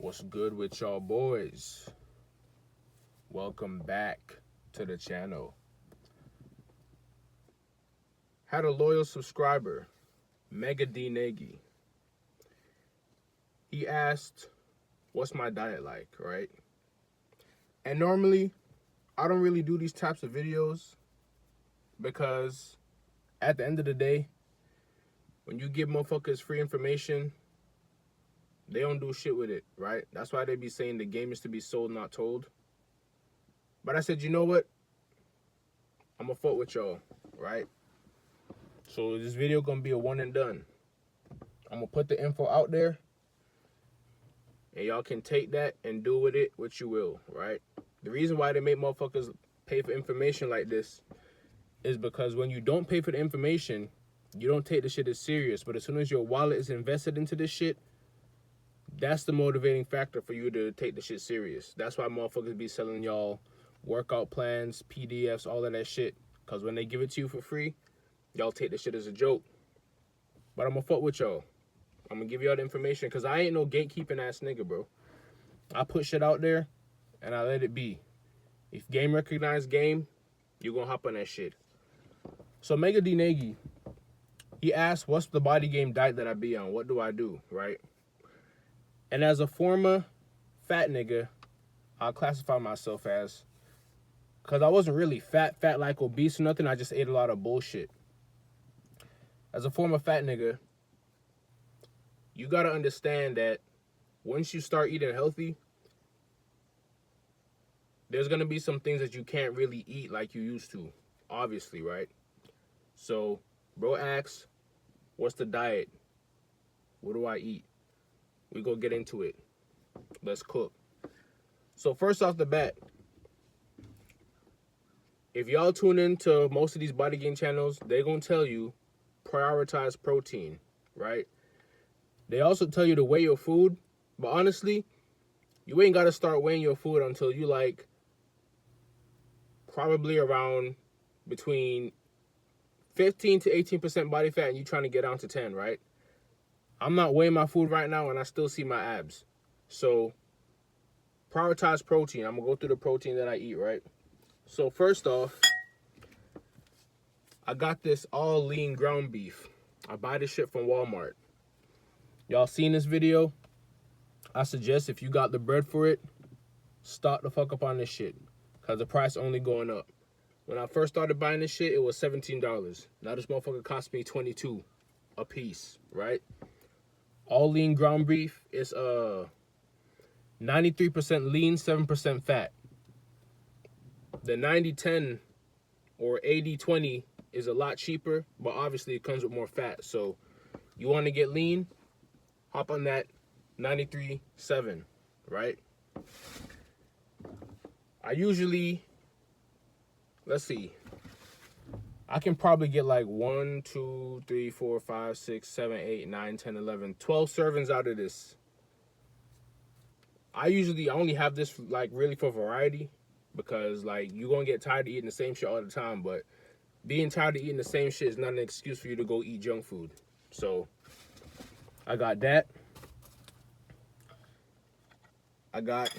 What's good with y'all boys? Welcome back to the channel. Had a loyal subscriber, Mega D Nagy. He asked, what's my diet like, right? And normally, I don't really do these types of videos because at the end of the day, when you give motherfuckers free information, they don't do shit with it, right? That's why they be saying the game is to be sold, not told. But I said, you know what? I'm gonna fuck with y'all, right? So this video gonna be a one and done. I'm gonna put the info out there, and y'all can take that and do with it what you will, right? The reason why they make motherfuckers pay for information like this is because when you don't pay for the information, you don't take the shit as serious. But as soon as your wallet is invested into this shit, that's the motivating factor for you to take the shit serious. That's why motherfuckers be selling y'all workout plans, PDFs, all of that shit. Because when they give it to you for free, y'all take the shit as a joke. But I'm gonna fuck with y'all. I'm gonna give y'all the information because I ain't no gatekeeping ass nigga, bro. I put shit out there and I let it be. If game recognize game, you gonna hop on that shit. So Mega D Nagy, he asked, what's the body game diet that I be on? What do I do, right? And as a former fat nigga, I'll classify myself as, because I wasn't really fat like obese or nothing. I just ate a lot of bullshit. As a former fat nigga, you got to understand that once you start eating healthy, there's going to be some things that you can't really eat like you used to, obviously, right? So, bro asks, what's the diet? What do I eat? We go get into it. Let's cook. So first off the bat, if y'all tune into most of these body game channels, they're going to tell you prioritize protein, right? They also tell you to weigh your food, but honestly, you ain't got to start weighing your food until you like probably around between 15 to 18% body fat and you trying to get down to 10, right? I'm not weighing my food right now and I still see my abs. So prioritize protein. I'm going to go through the protein that I eat, right? So first off, I got this all lean ground beef. I buy this shit from Walmart. Y'all seen this video? I suggest if you got the bread for it, stock the fuck up on this shit. Because the price only going up. When I first started buying this shit, it was $17. Now this motherfucker cost me $22 a piece, right? All lean ground beef is 93% lean, 7% fat. The 90-10 or 80-20 is a lot cheaper, but obviously it comes with more fat. So you want to get lean, hop on that 93.7, right? I usually, let's see, I can probably get like 1, 2, 3, 4, 5, 6, 7, 8, 9, 10, 11, 12 servings out of this. I only have this like really for variety because like you're going to get tired of eating the same shit all the time, but being tired of eating the same shit is not an excuse for you to go eat junk food. So I got that. I got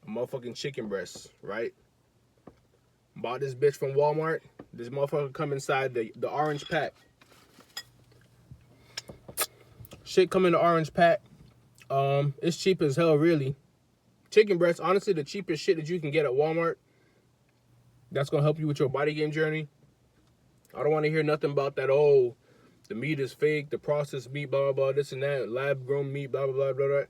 a motherfucking chicken breast, right? Bought this bitch from Walmart. This motherfucker come inside the orange pack. Shit come in the orange pack. It's cheap as hell, really. Chicken breast, honestly, the cheapest shit that you can get at Walmart. That's gonna help you with your body game journey. I don't want to hear nothing about that. Oh, the meat is fake, the processed meat, blah blah blah, this and that, lab grown meat, blah blah blah blah blah.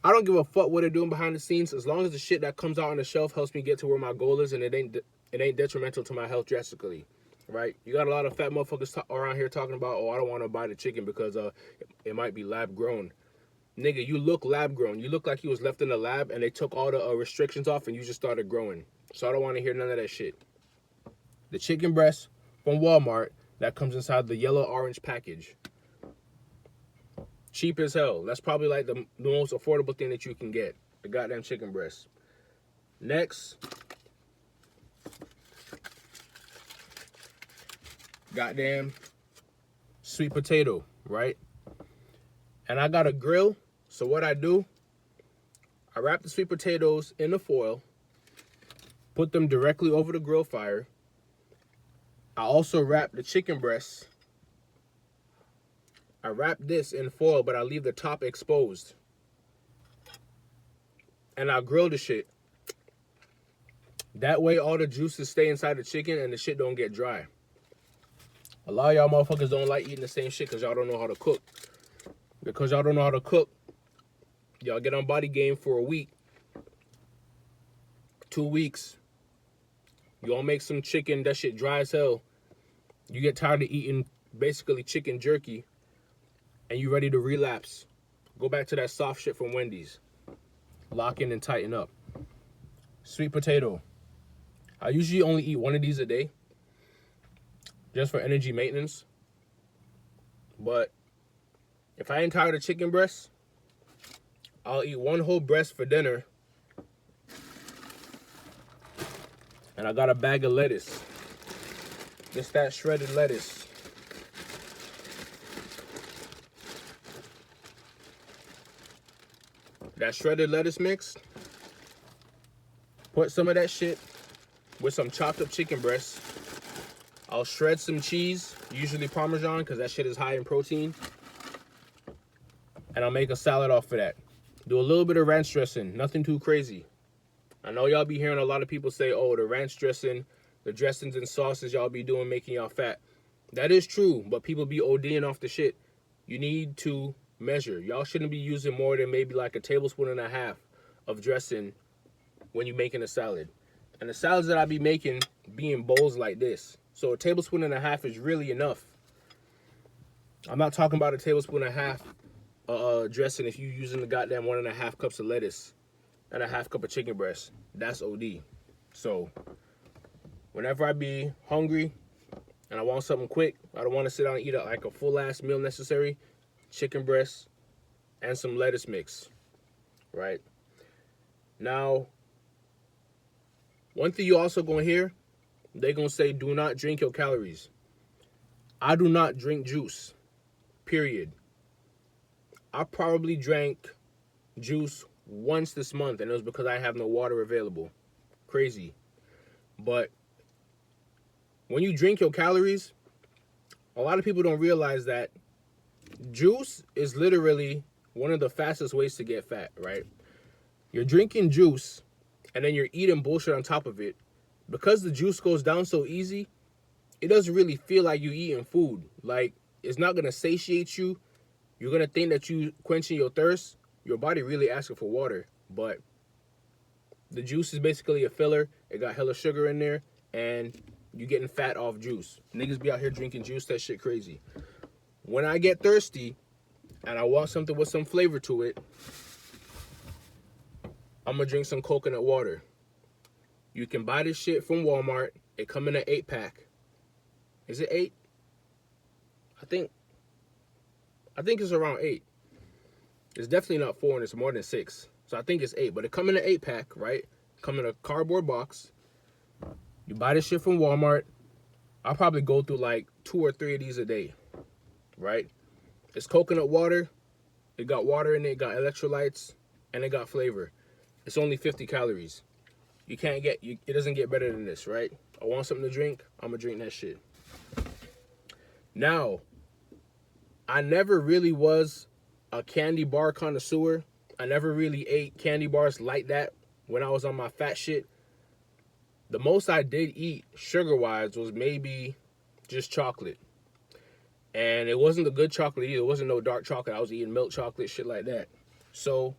I don't give a fuck what they're doing behind the scenes, as long as the shit that comes out on the shelf helps me get to where my goal is, and it ain't detrimental to my health drastically, right? You got a lot of fat motherfuckers around here talking about, oh, I don't want to buy the chicken because it might be lab grown. Nigga, you look lab grown. You look like you was left in the lab and they took all the restrictions off and you just started growing. So I don't want to hear none of that shit. The chicken breast from Walmart that comes inside the yellow orange package. Cheap as hell. That's probably like the most affordable thing that you can get. The goddamn chicken breast. Next. Goddamn sweet potato, right? And I got a grill. So what I do, I wrap the sweet potatoes in the foil, put them directly over the grill fire. I also wrap the chicken breasts. I wrap this in foil, but I leave the top exposed. And I grill the shit. That way all the juices stay inside the chicken and the shit don't get dry. A lot of y'all motherfuckers don't like eating the same shit because y'all don't know how to cook. Because y'all don't know how to cook, y'all get on BodyGame for a week, 2 weeks. You all make some chicken, that shit dry as hell. You get tired of eating basically chicken jerky and you ready to relapse. Go back to that soft shit from Wendy's. Lock in and tighten up. Sweet potato. I usually only eat one of these a day, just for energy maintenance. But if I ain't tired of chicken breasts, I'll eat one whole breast for dinner. And I got a bag of lettuce. Just that shredded lettuce. That shredded lettuce mix. Put some of that shit with some chopped up chicken breasts. I'll shred some cheese, usually Parmesan, because that shit is high in protein. And I'll make a salad off of that. Do a little bit of ranch dressing, nothing too crazy. I know y'all be hearing a lot of people say, oh, the ranch dressing, the dressings and sauces y'all be doing making y'all fat. That is true, but people be ODing off the shit. You need to measure. Y'all shouldn't be using more than maybe like a tablespoon and a half of dressing when you're making a salad. And the salads that I be making be in bowls like this. So a tablespoon and a half is really enough. I'm not talking about a tablespoon and a half dressing if you're using the goddamn 1.5 cups of lettuce and a half cup of chicken breast. That's OD. So whenever I be hungry and I want something quick, I don't want to sit down and eat like a full ass meal necessary, chicken breast and some lettuce mix, right? Now, one thing you also gonna hear, they gonna say, do not drink your calories. I do not drink juice, period. I probably drank juice once this month, and it was because I have no water available. Crazy. But when you drink your calories, a lot of people don't realize that juice is literally one of the fastest ways to get fat, right? You're drinking juice, and then you're eating bullshit on top of it. Because the juice goes down so easy, it doesn't really feel like you eating food. Like, it's not going to satiate you. You're going to think that you quenching your thirst. Your body really asking for water. But the juice is basically a filler. It got hella sugar in there. And you getting fat off juice. Niggas be out here drinking juice. That shit crazy. When I get thirsty and I want something with some flavor to it, I'm going to drink some coconut water. You can buy this shit from Walmart. It come in an 8-pack. Is it 8? I think it's around 8. It's definitely not 4 and it's more than 6. So I think it's 8. But it come in an 8-pack, right? Come in a cardboard box. You buy this shit from Walmart. I'll probably go through like 2 or 3 of these a day, right? It's coconut water. It got water in it. It got electrolytes. And it got flavor. It's only 50 calories. You can't get, it doesn't get better than this, right? I want something to drink. I'm going to drink that shit. Now, I never really was a candy bar connoisseur. I never really ate candy bars like that when I was on my fat shit. The most I did eat sugar-wise was maybe just chocolate. And it wasn't the good chocolate either. It wasn't no dark chocolate. I was eating milk chocolate, shit like that. So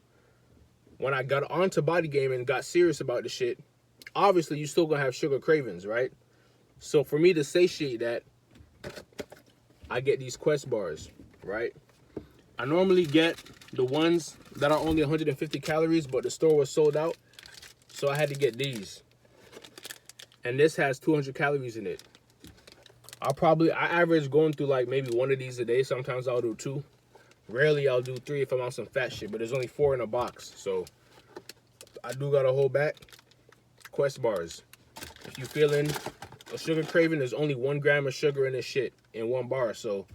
when I got onto BodyGame and got serious about the shit, obviously you still gonna have sugar cravings, right? So for me to satiate that, I get these Quest bars, right? I normally get the ones that are only 150 calories, but the store was sold out. So I had to get these. And this has 200 calories in it. I average going through like maybe one of these a day. Sometimes I'll do 2. Rarely I'll do 3 if I'm on some fat shit, but there's only 4 in a box. So I do gotta hold back. Quest bars. If you feeling a sugar craving, there's only 1 gram of sugar in this shit in 1 bar. So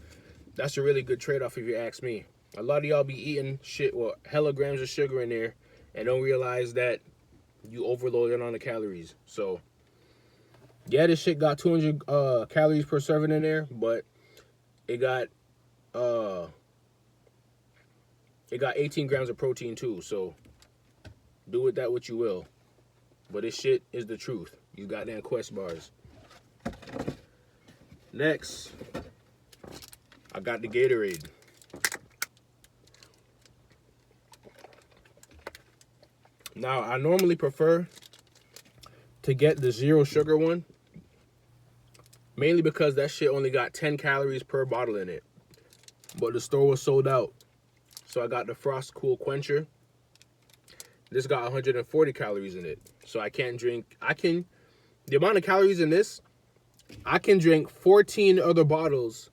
that's a really good trade-off if you ask me. A lot of y'all be eating shit with hella grams of sugar in there and don't realize that you overloaded on the calories. So yeah, this shit got 200 calories per serving in there, but it got uh 18 grams of protein too. So do with that what you will. But this shit is the truth. You goddamn Quest bars. Next, I got the Gatorade. Now, I normally prefer to get the zero sugar one, mainly because that shit only got 10 calories per bottle in it. But the store was sold out. So I got the Frost Cool Quencher. This got 140 calories in it. So I can't drink, the amount of calories in this, I can drink 14 other bottles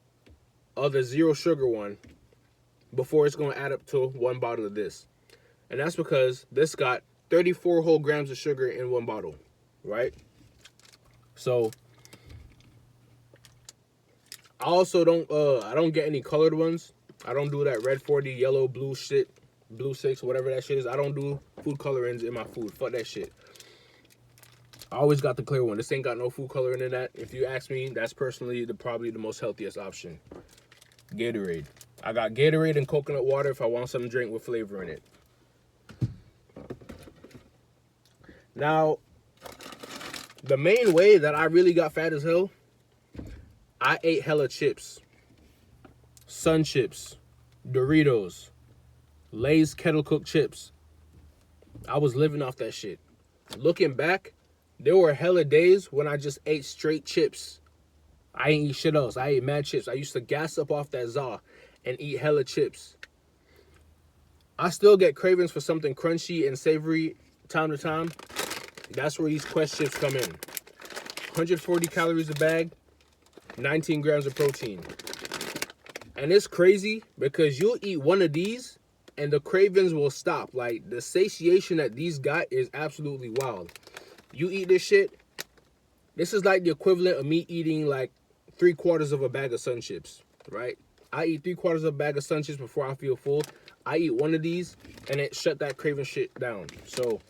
of the zero sugar one before it's going to add up to one bottle of this. And that's because this got 34 whole grams of sugar in one bottle, right? So I also don't get any colored ones. I don't do that red 40, yellow, blue shit, blue 6, whatever that shit is. I don't do food colorings in my food. Fuck that shit. I always got the clear one. This ain't got no food coloring in that. If you ask me, that's personally probably the most healthiest option. Gatorade. I got Gatorade and coconut water if I want something to drink with flavor in it. Now, the main way that I really got fat as hell, I ate hella chips. Sun chips, Doritos, Lay's kettle cooked chips. I was living off that shit. Looking back, there were hella days when I just ate straight chips. I ain't eat shit else. I ate mad chips. I used to gas up off that za and eat hella chips. I still get cravings for something crunchy and savory time to time. That's where these Quest chips come in. 140 calories a bag, 19 grams of protein. And it's crazy because you'll eat one of these and the cravings will stop. Like, the satiation that these got is absolutely wild. You eat this shit, this is like the equivalent of me eating like 3/4 of a bag of Sun Chips, right? I eat 3/4 of a bag of Sun Chips before I feel full. I eat one of these and it shut that craving shit down. So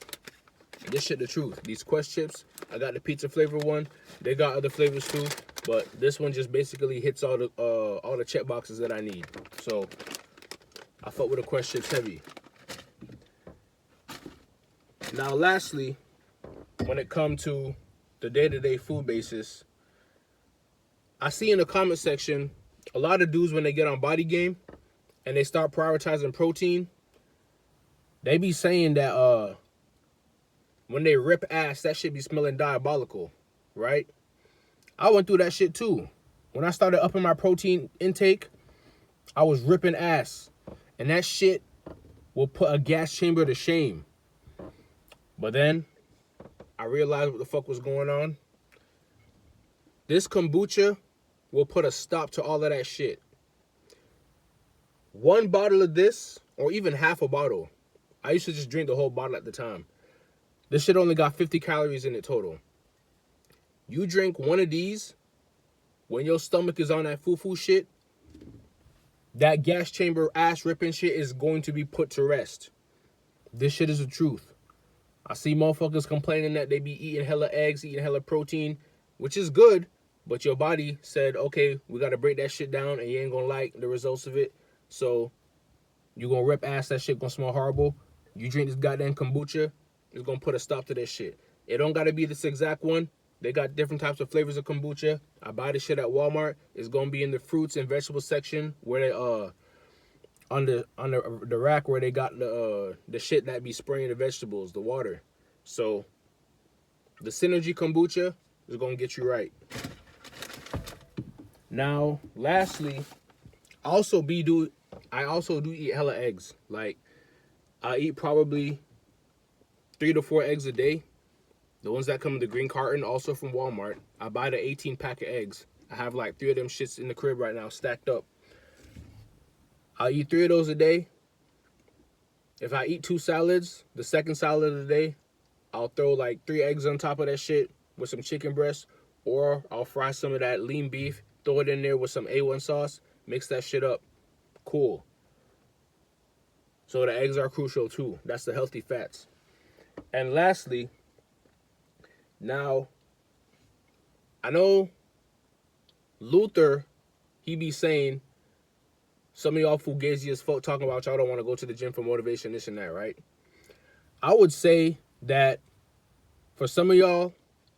this shit the truth. These Quest chips, I got the pizza flavor one. They got other flavors too, but this one just basically hits all the check boxes that I need. So I fuck with the Quest chips heavy. Now lastly, when it comes to the day-to-day food basis, I see in the comment section a lot of dudes when they get on BodyGame and they start prioritizing protein, they be saying that when they rip ass, that shit be smelling diabolical, right? I went through that shit too. When I started upping my protein intake, I was ripping ass. And that shit will put a gas chamber to shame. But then I realized what the fuck was going on. This kombucha will put a stop to all of that shit. One bottle of this, or even half a bottle, I used to just drink the whole bottle at the time. This shit only got 50 calories in it total. You drink one of these, when your stomach is on that foo-foo shit, that gas chamber ass ripping shit is going to be put to rest. This shit is the truth. I see motherfuckers complaining that they be eating hella eggs, eating hella protein, which is good, but your body said, okay, we got to break that shit down and you ain't going to like the results of it. So you going to rip ass, that shit going to smell horrible. You drink this goddamn kombucha, it's going to put a stop to that shit. It don't got to be this exact one. They got different types of flavors of kombucha. I buy this shit at Walmart. It's going to be in the fruits and vegetables section where they, on the rack where they got the shit that be spraying the vegetables, the water. So the Synergy kombucha is going to get you right. Now, lastly, I also do eat hella eggs. Like, I eat probably 3 to 4 eggs a day. The ones that come in the green carton, also from Walmart. I buy the 18 pack of eggs. I have like 3 of them shits in the crib right now, stacked up. I eat 3 of those a day. If I eat 2 salads, the second salad of the day, I'll throw like 3 eggs on top of that shit with some chicken breast, or I'll fry some of that lean beef, throw it in there with some A1 sauce, mix that shit up. Cool. So the eggs are crucial too. That's the healthy fats. And lastly, now, I know Luther, he be saying, some of y'all fugazi as fuck talking about y'all don't want to go to the gym for motivation, this and that, right? I would say that for some of y'all,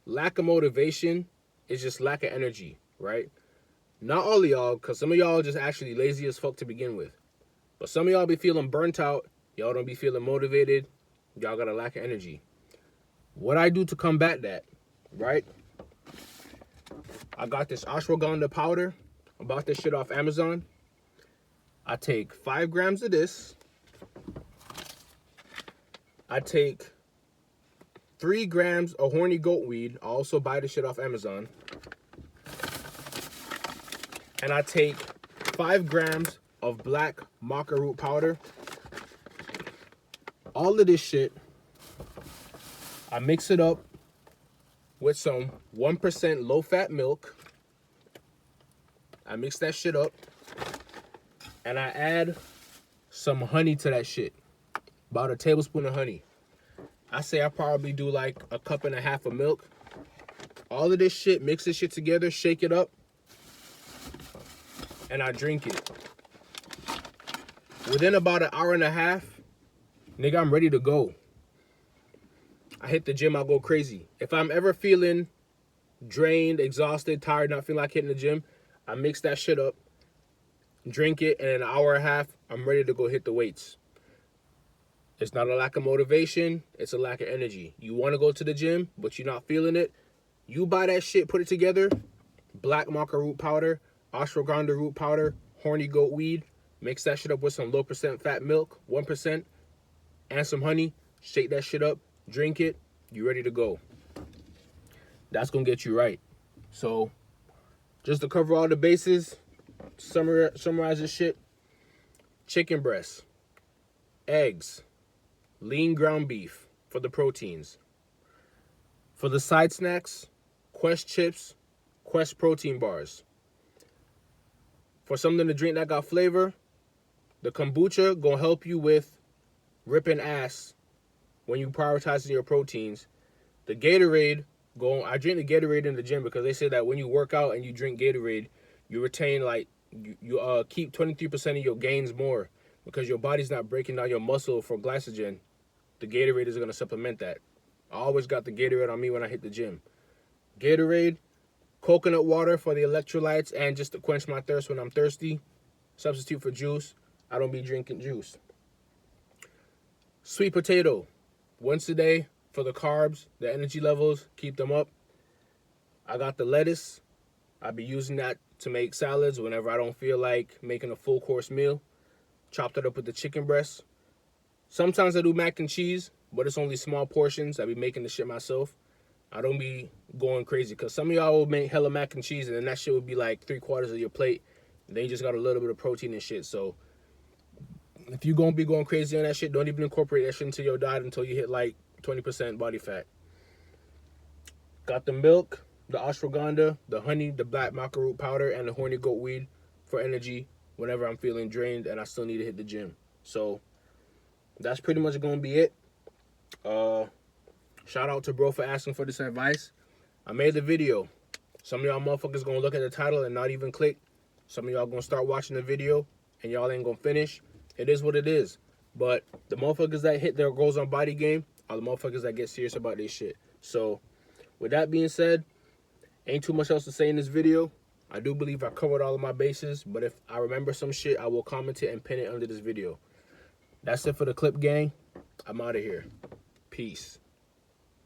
lack of motivation is just lack of energy, right? Not all of y'all, because some of y'all just actually lazy as fuck to begin with. But some of y'all be feeling burnt out. Y'all don't be feeling motivated. Y'all got a lack of energy. What I do to combat that, right? I got this ashwagandha powder. I bought this shit off Amazon. I take 5 grams of this. I take 3 grams of horny goat weed. I also buy this shit off Amazon. And I take 5 grams of black maca root powder. All of this shit, I mix it up with some 1% low-fat milk. I mix that shit up. And I add some honey to that shit. About a tablespoon of honey. I say I probably do like a cup and a half of milk. All of this shit, mix this shit together, shake it up. And I drink it. Within about an hour and a half, nigga, I'm ready to go. I hit the gym, I'll go crazy. If I'm ever feeling drained, exhausted, tired, not feeling like hitting the gym, I mix that shit up, drink it, and in an hour and a half, I'm ready to go hit the weights. It's not a lack of motivation, it's a lack of energy. You want to go to the gym, but you're not feeling it. You buy that shit, put it together, black maca root powder, ashwagandha root powder, horny goat weed, mix that shit up with some low-percent fat milk, 1%, and some honey, shake that shit up, drink it, you ready to go. That's going to get you right. So, just to cover all the bases, summarize this shit. Chicken breast, eggs, lean ground beef for the proteins. For the side snacks, Quest chips, Quest protein bars. For something to drink that got flavor, the kombucha gonna help you with ripping ass when you prioritizing your proteins. The Gatorade, I drink the Gatorade in the gym because they say that when you work out and you drink Gatorade, you retain you keep 23% of your gains more because your body's not breaking down your muscle for glycogen. The Gatorade is gonna supplement that. I always got the Gatorade on me when I hit the gym. Gatorade, coconut water for the electrolytes and just to quench my thirst when I'm thirsty. Substitute for juice. I don't be drinking juice. Sweet potato, once a day for the carbs, the energy levels, keep them up. I got the lettuce. I be using that to make salads whenever I don't feel like making a full course meal. Chopped it up with the chicken breast. Sometimes I do mac and cheese, but it's only small portions. I be making the shit myself. I don't be going crazy because some of y'all will make hella mac and cheese and then that shit would be like 3/4 of your plate. Then you just got a little bit of protein and shit. So if you gonna be going crazy on that shit, don't even incorporate that shit into your diet until you hit like 20% body fat. Got the milk, the ashwagandha, the honey, the black maca root powder, and the horny goat weed for energy whenever I'm feeling drained and I still need to hit the gym. So that's pretty much gonna be it. Shout out to bro for asking for this advice. I made the video. Some of y'all motherfuckers gonna look at the title and not even click. Some of y'all gonna start watching the video and y'all ain't gonna finish. It is what it is. But the motherfuckers that hit their goals on BodyGame are the motherfuckers that get serious about this shit. So with that being said, ain't too much else to say in this video. I do believe I covered all of my bases, but if I remember some shit, I will comment it and pin it under this video. That's it for the clip gang. I'm out of here. Peace.